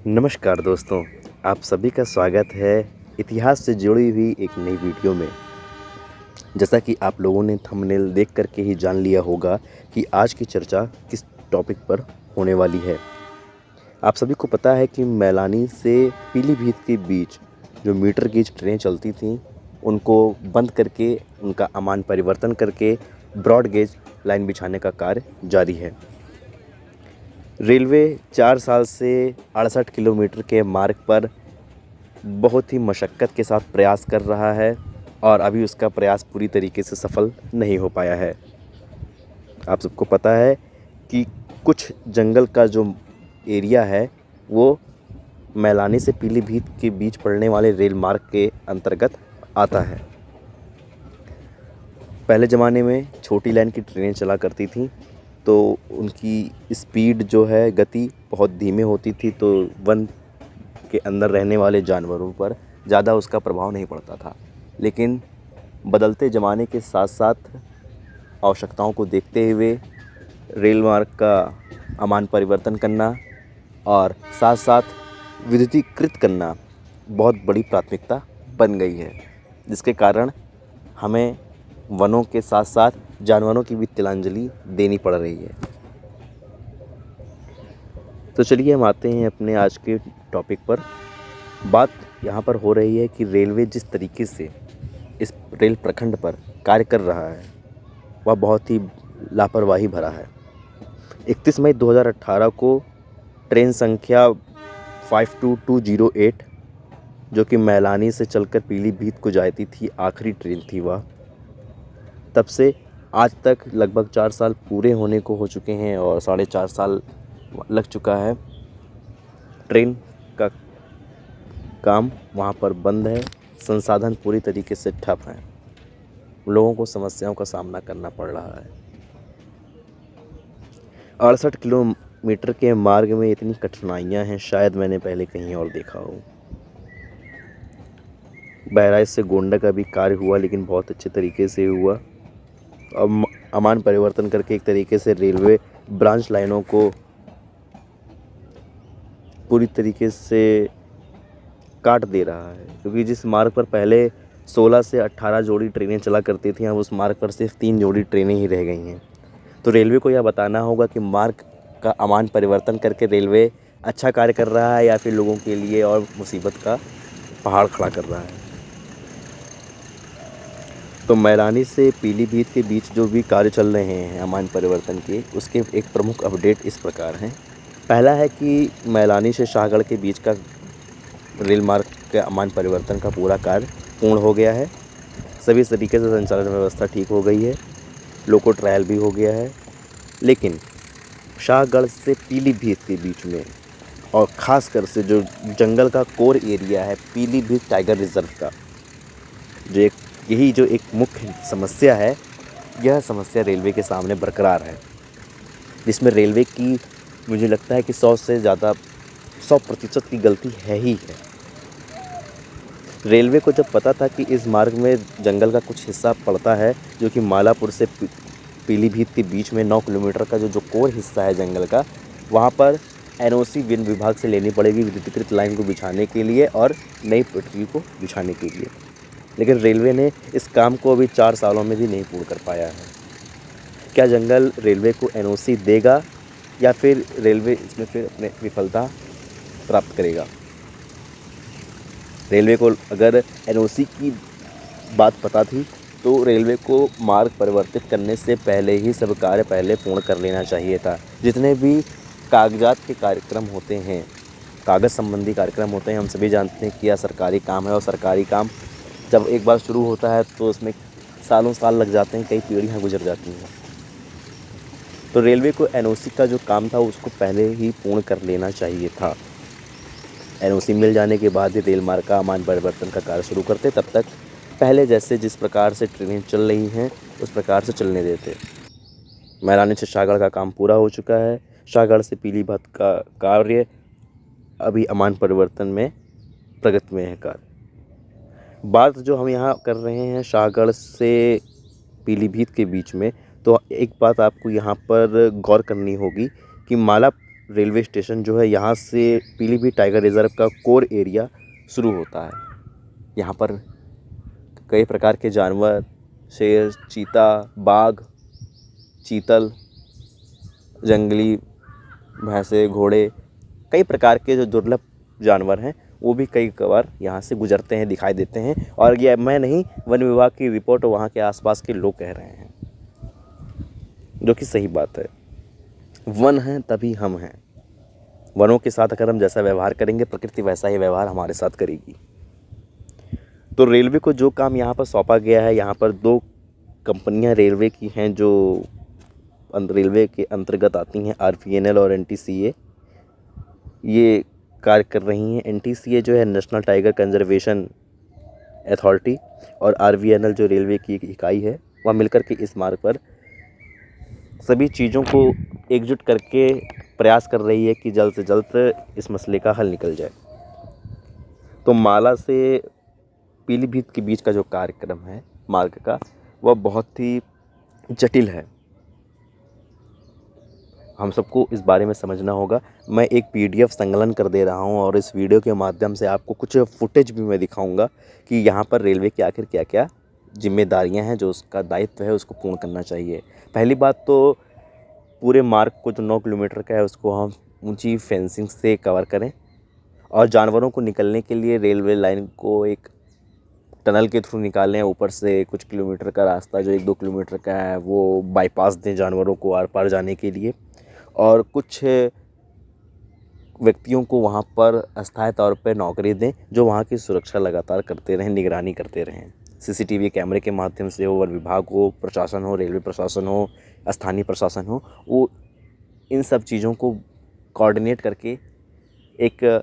नमस्कार दोस्तों, आप सभी का स्वागत है इतिहास से जुड़ी हुई एक नई वीडियो में। जैसा कि आप लोगों ने थंबनेल देख कर के ही जान लिया होगा कि आज की चर्चा किस टॉपिक पर होने वाली है। आप सभी को पता है कि मैलानी से पीलीभीत के बीच जो मीटर गेज ट्रेनें चलती थीं, उनको बंद करके उनका अमान परिवर्तन करके ब्रॉड गेज लाइन बिछाने का कार्य जारी है। रेलवे 4 साल से 68 किलोमीटर के मार्ग पर बहुत ही मशक्क़त के साथ प्रयास कर रहा है और अभी उसका प्रयास पूरी तरीके से सफल नहीं हो पाया है। आप सबको पता है कि कुछ जंगल का जो एरिया है वो मैलानी से पीलीभीत के बीच पड़ने वाले रेल मार्ग के अंतर्गत आता है। पहले ज़माने में छोटी लाइन की ट्रेनें चला करती थीं, तो उनकी स्पीड जो है गति बहुत धीमे होती थी, तो वन के अंदर रहने वाले जानवरों पर ज़्यादा उसका प्रभाव नहीं पड़ता था। लेकिन बदलते ज़माने के साथ साथ आवश्यकताओं को देखते हुए रेल मार्ग का अमान परिवर्तन करना और साथ साथ विद्युतीकृत करना बहुत बड़ी प्राथमिकता बन गई है, जिसके कारण हमें वनों के साथ साथ जानवरों की भी तिलांजलि देनी पड़ रही है। तो चलिए हम आते हैं अपने आज के टॉपिक पर। बात यहाँ पर हो रही है कि रेलवे जिस तरीके से इस रेल प्रखंड पर कार्य कर रहा है वह बहुत ही लापरवाही भरा है। 31 मई 2018 को ट्रेन संख्या 52208 जो कि मैलानी से चलकर पीलीभीत को जाती थी, आखिरी ट्रेन थी वह। तब से आज तक लगभग 4 साल पूरे होने को हो चुके हैं और 4.5 साल लग चुका है। ट्रेन का काम वहाँ पर बंद है, संसाधन पूरी तरीके से ठप हैं, लोगों को समस्याओं का सामना करना पड़ रहा है। 68 किलोमीटर के मार्ग में इतनी कठिनाइयाँ हैं, शायद मैंने पहले कहीं और देखा हो। बहराइच से गोंडा का भी कार्य हुआ, लेकिन बहुत अच्छे तरीके से हुआ। अब अमान परिवर्तन करके एक तरीके से रेलवे ब्रांच लाइनों को पूरी तरीके से काट दे रहा है, क्योंकि जिस मार्ग पर पहले 16 से 18 जोड़ी ट्रेनें चला करती थी, अब उस मार्ग पर सिर्फ 3 जोड़ी ट्रेनें ही रह गई हैं। तो रेलवे को यह बताना होगा कि मार्ग का अमान परिवर्तन करके रेलवे अच्छा कार्य कर रहा है या फिर लोगों के लिए और मुसीबत का पहाड़ खड़ा कर रहा है। तो मैलानी से पीलीभीत के बीच जो भी कार्य चल रहे हैं अमान परिवर्तन के, उसके एक प्रमुख अपडेट इस प्रकार हैं। पहला है कि मैलानी से शाहगढ़ के बीच का रेल मार्ग के अमान परिवर्तन का पूरा कार्य पूर्ण हो गया है। सभी तरीके से संचालन व्यवस्था ठीक हो गई है, लोको ट्रायल भी हो गया है। लेकिन शाहगढ़ से पीलीभीत के बीच में और ख़ासकर से जो जंगल का कोर एरिया है पीलीभीत टाइगर रिजर्व का, जो एक मुख्य समस्या है, यह समस्या रेलवे के सामने बरकरार है, जिसमें रेलवे की मुझे लगता है कि 100 से ज़्यादा 100% की गलती है ही है। रेलवे को जब पता था कि इस मार्ग में जंगल का कुछ हिस्सा पड़ता है, जो कि मालापुर से पीलीभीत के बीच में 9 किलोमीटर का जो कोर हिस्सा है जंगल का, वहाँ पर एनओसी वन विभाग से लेनी पड़ेगी विद्युतीकृत लाइन को बिछाने के लिए और नई पटरी को बिछाने के लिए। लेकिन रेलवे ने इस काम को अभी 4 सालों में भी नहीं पूर्ण कर पाया है। क्या जंगल रेलवे को एनओसी देगा या फिर रेलवे इसमें फिर अपने विफलता प्राप्त करेगा? रेलवे को अगर एनओसी की बात पता थी तो रेलवे को मार्ग परिवर्तित करने से पहले ही सब कार्य पहले पूर्ण कर लेना चाहिए था। जितने भी कागजात के कार्यक्रम होते हैं, कागज़ संबंधी कार्यक्रम होते हैं, हम सभी जानते हैं कि यह सरकारी काम है और सरकारी काम जब एक बार शुरू होता है तो उसमें सालों साल लग जाते हैं, कई पीढ़ियाँ गुजर जाती हैं। तो रेलवे को एनओसी का जो काम था उसको पहले ही पूर्ण कर लेना चाहिए था। एनओसी मिल जाने के बाद ही रेल मार्ग का अमान परिवर्तन का कार्य शुरू करते, तब तक पहले जैसे जिस प्रकार से ट्रेनें चल रही हैं उस प्रकार से चलने देते। मैलानी से शाहगढ़ का काम पूरा हो चुका है, शाहगढ़ से पीलीभीत का कार्य अभी अमान परिवर्तन में प्रगति में है कार्य। बात जो हम यहाँ कर रहे हैं शाहगढ़ से पीलीभीत के बीच में, तो एक बात आपको यहाँ पर गौर करनी होगी कि रेलवे स्टेशन जो है यहाँ से पीलीभीत टाइगर रिजर्व का कोर एरिया शुरू होता है। यहाँ पर कई प्रकार के जानवर, शेर, चीता, बाघ, चीतल, जंगली भैंसे, घोड़े, कई प्रकार के जो दुर्लभ जानवर हैं वो भी कई बार यहाँ से गुजरते हैं, दिखाई देते हैं। और ये मैं नहीं, वन विभाग की रिपोर्ट वहाँ के आसपास के लोग कह रहे हैं, जो कि सही बात है। वन हैं तभी हम हैं। वनों के साथ अगर हम जैसा व्यवहार करेंगे, प्रकृति वैसा ही व्यवहार हमारे साथ करेगी। तो रेलवे को जो काम यहाँ पर सौंपा गया है, यहाँ पर 2 कंपनियाँ रेलवे की हैं जो रेलवे के अंतर्गत आती हैं, RVNL और NTCA। ये कार्य कर रही हैं। NTCA जो है नेशनल टाइगर कंजर्वेशन अथॉरिटी, और RVNL जो रेलवे की एक इकाई है, वह मिलकर के इस मार्ग पर सभी चीज़ों को एकजुट करके प्रयास कर रही है कि जल्द से जल्द इस मसले का हल निकल जाए। तो माला से पीलीभीत के बीच का जो कार्यक्रम है मार्ग का, वह बहुत ही जटिल है। हम सबको इस बारे में समझना होगा। मैं एक PDF संकलन कर दे रहा हूं और इस वीडियो के माध्यम से आपको कुछ फुटेज भी मैं दिखाऊंगा कि यहाँ पर रेलवे की आखिर क्या क्या जिम्मेदारियां हैं, जो उसका दायित्व है उसको पूर्ण करना चाहिए। पहली बात तो पूरे मार्ग को जो 9 किलोमीटर का है उसको हम ऊंची फेंसिंग से कवर करें, और जानवरों को निकलने के लिए रेलवे लाइन को एक टनल के थ्रू निकालें। ऊपर से कुछ किलोमीटर का रास्ता जो 1-2 किलोमीटर का है वो बाईपास दें जानवरों को आर पार जाने के लिए, और कुछ व्यक्तियों को वहाँ पर अस्थायी तौर पर नौकरी दें जो वहाँ की सुरक्षा लगातार करते रहें, निगरानी करते रहें। CCTV कैमरे के माध्यम से हो, वन विभाग हो, प्रशासन हो, रेलवे प्रशासन हो, स्थानीय प्रशासन हो, वो इन सब चीज़ों को कोऑर्डिनेट करके एक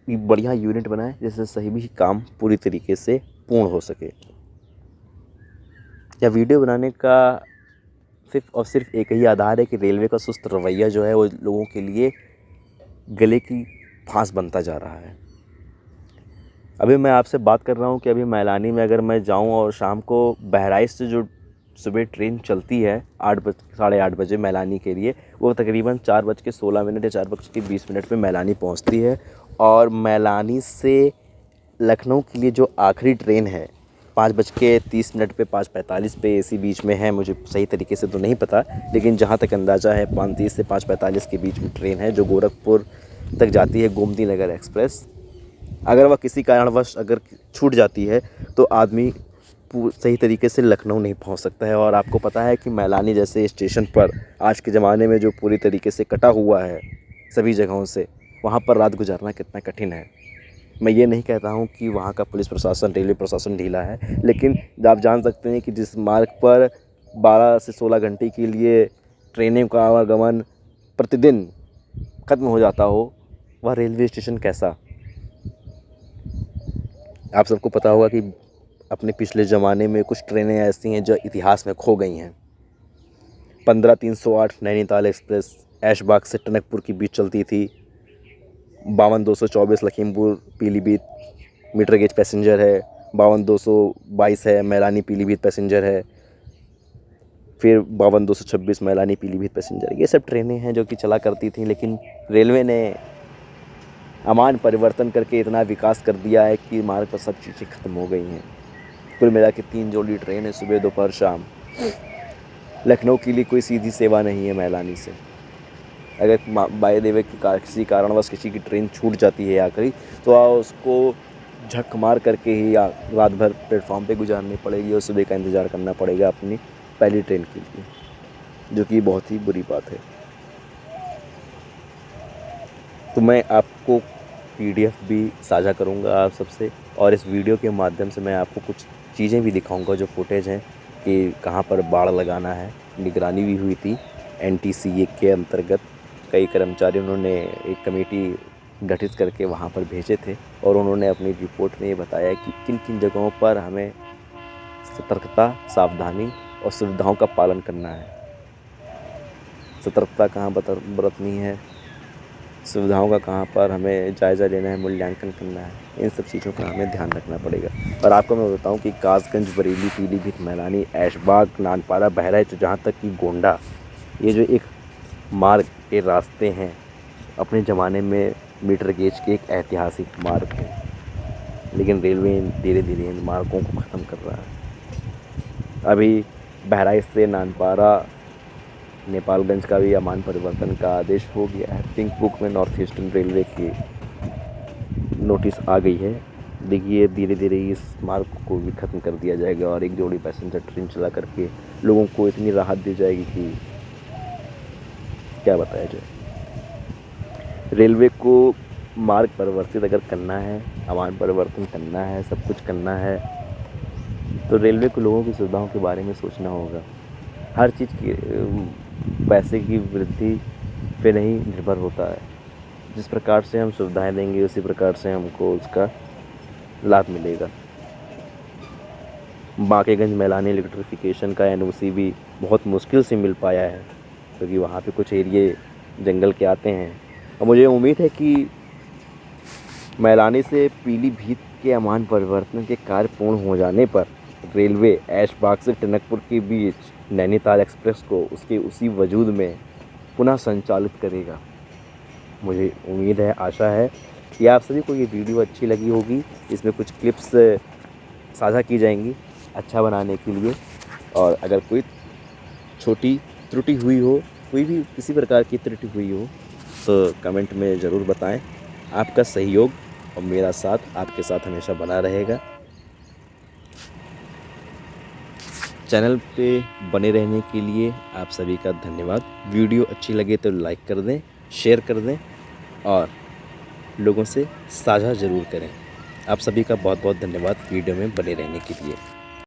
बढ़िया यूनिट बनाए जिससे सही भी काम पूरी तरीके से पूर्ण हो सके। यह वीडियो बनाने का सिर्फ और सिर्फ एक ही आधार है कि रेलवे का सुस्त रवैया जो है वो लोगों के लिए गले की फांस बनता जा रहा है। अभी मैं आपसे बात कर रहा हूँ कि अभी मैलानी में अगर मैं जाऊँ और शाम को बहराइच से जो सुबह ट्रेन चलती है 8-8:30 बजे मैलानी के लिए, वो तकरीबन 4:16 या 4:20 पे मैलानी पहुँचती है। और मैलानी से लखनऊ के लिए जो आखिरी ट्रेन है 5:30 पे, 5:45 पे, इसी बीच में है, मुझे सही तरीके से तो नहीं पता, लेकिन जहाँ तक अंदाज़ा है 5:30 से 5:45 के बीच में ट्रेन है जो गोरखपुर तक जाती है, गोमती नगर एक्सप्रेस। अगर वह किसी कारणवश अगर छूट जाती है तो आदमी सही तरीके से लखनऊ नहीं पहुंच सकता है। और आपको पता है कि मैलानी जैसे स्टेशन पर आज के ज़माने में जो पूरी तरीके से कटा हुआ है सभी जगहों से, वहाँ पर रात गुजारना कितना कठिन है। मैं ये नहीं कहता हूँ कि वहाँ का पुलिस प्रशासन, रेलवे प्रशासन ढीला है, लेकिन आप जान सकते हैं कि जिस मार्ग पर 12 से 16 घंटे के लिए ट्रेनों का आवागमन प्रतिदिन ख़त्म हो जाता हो, वह रेलवे स्टेशन कैसा। आप सबको पता होगा कि अपने पिछले ज़माने में कुछ ट्रेनें ऐसी हैं जो इतिहास में खो गई हैं। 15-308 नैनीताल एक्सप्रेस ऐशबाग से टनकपुर के बीच चलती थी। 52-224 Lakhimpur Pilibhit metre gauge passenger है। 52-222 है मैलानी पीलीभीत पैसेंजर है। फिर 52-226 मैलानी पीलीभीत पैसेंजर। ये सब ट्रेनें हैं जो कि चला करती थी, लेकिन रेलवे ने अमान परिवर्तन करके इतना विकास कर दिया है कि मार्ग पर सब चीज़ें ख़त्म हो गई हैं। कुल मिला के 3 जोड़ी ट्रेन है, सुबह दोपहर शाम। लखनऊ के लिए कोई सीधी सेवा नहीं है मैलानी से। अगर बाय द वे किसी कारणवश किसी की ट्रेन छूट जाती है आखिरी, तो उसको झक मार करके ही रात भर प्लेटफॉर्म पे गुजारनी पड़ेगी और सुबह का इंतज़ार करना पड़ेगा अपनी पहली ट्रेन के लिए, जो कि बहुत ही बुरी बात है। तो मैं आपको PDF भी साझा करूंगा आप सबसे, और इस वीडियो के माध्यम से मैं आपको कुछ चीज़ें भी दिखाऊंगा जो फुटेज हैं कि कहाँ पर बाड़ लगाना है। निगरानी भी हुई थी NTCA के अंतर्गत। कई कर्मचारी उन्होंने एक कमेटी गठित करके वहाँ पर भेजे थे, और उन्होंने अपनी रिपोर्ट में ये बताया कि किन किन जगहों पर हमें सतर्कता, सावधानी और सुविधाओं का पालन करना है। सतर्कता कहाँ बरतनी है, सुविधाओं का कहाँ पर हमें जायज़ा लेना है, मूल्यांकन करना है, इन सब चीज़ों का हमें ध्यान रखना पड़ेगा। और आपको मैं बताऊं कि कासगंज, बरेली, पीलीभीत, मैलानी, ऐशबाग, नानपारा, बहराइच, जहाँ तक कि गोंडा, ये जो एक मार्ग के रास्ते हैं, अपने ज़माने में मीटर गेज के एक ऐतिहासिक मार्ग थे, लेकिन रेलवे धीरे धीरे इन मार्गों को ख़त्म कर रहा है। अभी बहराइच से नानपारा नेपालगंज का भी अमान परिवर्तन का आदेश हो गया है। पिंक बुक में नॉर्थ ईस्टर्न रेलवे की नोटिस आ गई है। देखिए धीरे धीरे इस मार्ग को भी ख़त्म कर दिया जाएगा और एक जोड़ी पैसेंजर ट्रेन चला करके लोगों को इतनी राहत दी जाएगी कि क्या बताया जाए। रेलवे को मार्ग परिवर्तित अगर करना है, अमान परिवर्तन करना है, सब कुछ करना है, तो रेलवे को लोगों की सुविधाओं के बारे में सोचना होगा। हर चीज़ की पैसे की वृद्धि पे नहीं निर्भर होता है। जिस प्रकार से हम सुविधाएं देंगे उसी प्रकार से हमको उसका लाभ मिलेगा। बांकेगंज मैलानी इलेक्ट्रिफिकेशन का एनओसी भी बहुत मुश्किल से मिल पाया है, क्योंकि वहाँ पे कुछ एरिए जंगल के आते हैं। और मुझे उम्मीद है कि मैलानी से पीलीभीत के अमान परिवर्तन के कार्य पूर्ण हो जाने पर रेलवे ऐशबाग से टनकपुर के बीच नैनीताल एक्सप्रेस को उसके उसी वजूद में पुनः संचालित करेगा। मुझे उम्मीद है, आशा है कि आप सभी को ये वीडियो अच्छी लगी होगी। इसमें कुछ क्लिप्स साझा की जाएंगी अच्छा बनाने के लिए, और अगर कोई छोटी त्रुटि हुई हो, कोई भी किसी प्रकार की त्रुटि हुई हो, तो कमेंट में ज़रूर बताएं। आपका सहयोग और मेरा साथ आपके साथ हमेशा बना रहेगा। चैनल पे बने रहने के लिए आप सभी का धन्यवाद। वीडियो अच्छी लगे तो लाइक कर दें, शेयर कर दें और लोगों से साझा ज़रूर करें। आप सभी का बहुत बहुत धन्यवाद वीडियो में बने रहने के लिए।